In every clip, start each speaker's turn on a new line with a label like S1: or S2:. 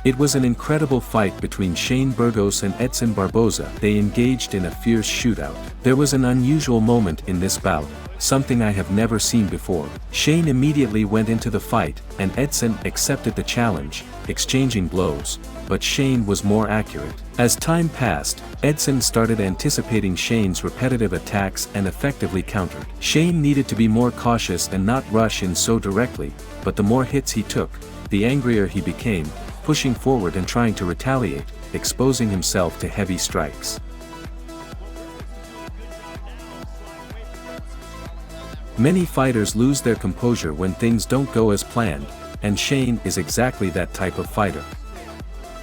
S1: It was an incredible fight between Shane Burgos and Edson Barboza. They engaged in a fierce shootout. There was an unusual moment in this bout, something I have never seen before. Shane immediately went into the fight, and Edson accepted the challenge, exchanging blows, but Shane was more accurate. As time passed, Edson started anticipating Shane's repetitive attacks and effectively countered. Shane needed to be more cautious and not rush in so directly, but the more hits he took, the angrier he became, pushing forward and trying to retaliate, exposing himself to heavy strikes. Many fighters lose their composure when things don't go as planned, and Shane is exactly that type of fighter.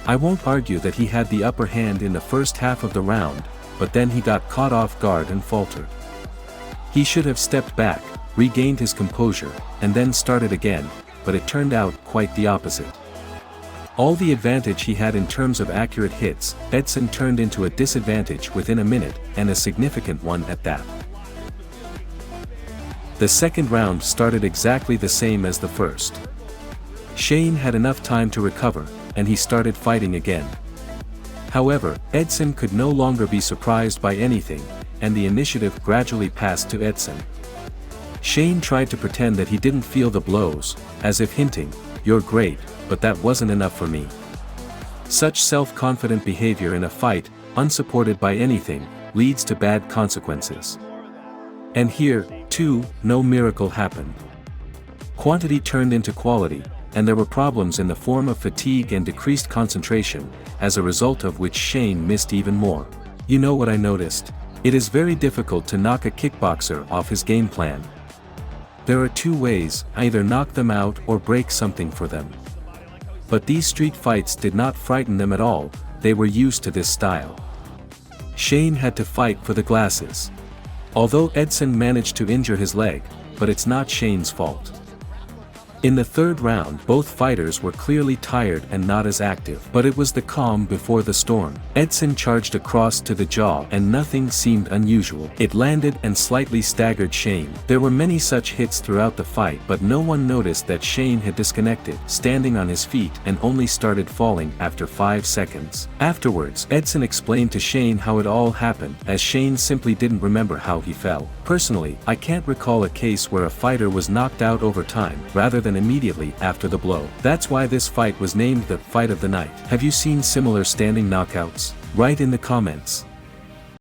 S1: I won't argue that he had the upper hand in the first half of the round, but then he got caught off guard and faltered. He should have stepped back, regained his composure, and then started again, but it turned out quite the opposite. All the advantage he had in terms of accurate hits, Edson turned into a disadvantage within a minute, and a significant one at that. The second round started exactly the same as the first. Shane had enough time to recover, and he started fighting again. However, Edson could no longer be surprised by anything, and the initiative gradually passed to Edson. Shane tried to pretend that he didn't feel the blows, as if hinting, "You're great, but that wasn't enough for me." Such self-confident behavior in a fight, unsupported by anything, leads to bad consequences. And here, too, no miracle happened. Quantity turned into quality, and there were problems in the form of fatigue and decreased concentration, as a result of which Shane missed even more. You know what I noticed? It is very difficult to knock a kickboxer off his game plan. There are two ways: either knock them out or break something for them. But these street fights did not frighten them at all, they were used to this style. Shane had to fight for the glasses. Although Edson managed to injure his leg, but it's not Shane's fault. In the third round, both fighters were clearly tired and not as active. But it was the calm before the storm. Edson charged across to the jaw and nothing seemed unusual. It landed and slightly staggered Shane. There were many such hits throughout the fight, but no one noticed that Shane had disconnected, standing on his feet, and only started falling after 5 seconds. Afterwards, Edson explained to Shane how it all happened, as Shane simply didn't remember how he fell. Personally, I can't recall a case where a fighter was knocked out over time, rather than immediately after the blow. That's why this fight was named the Fight of the Night. Have you seen similar standing knockouts? Write in the comments.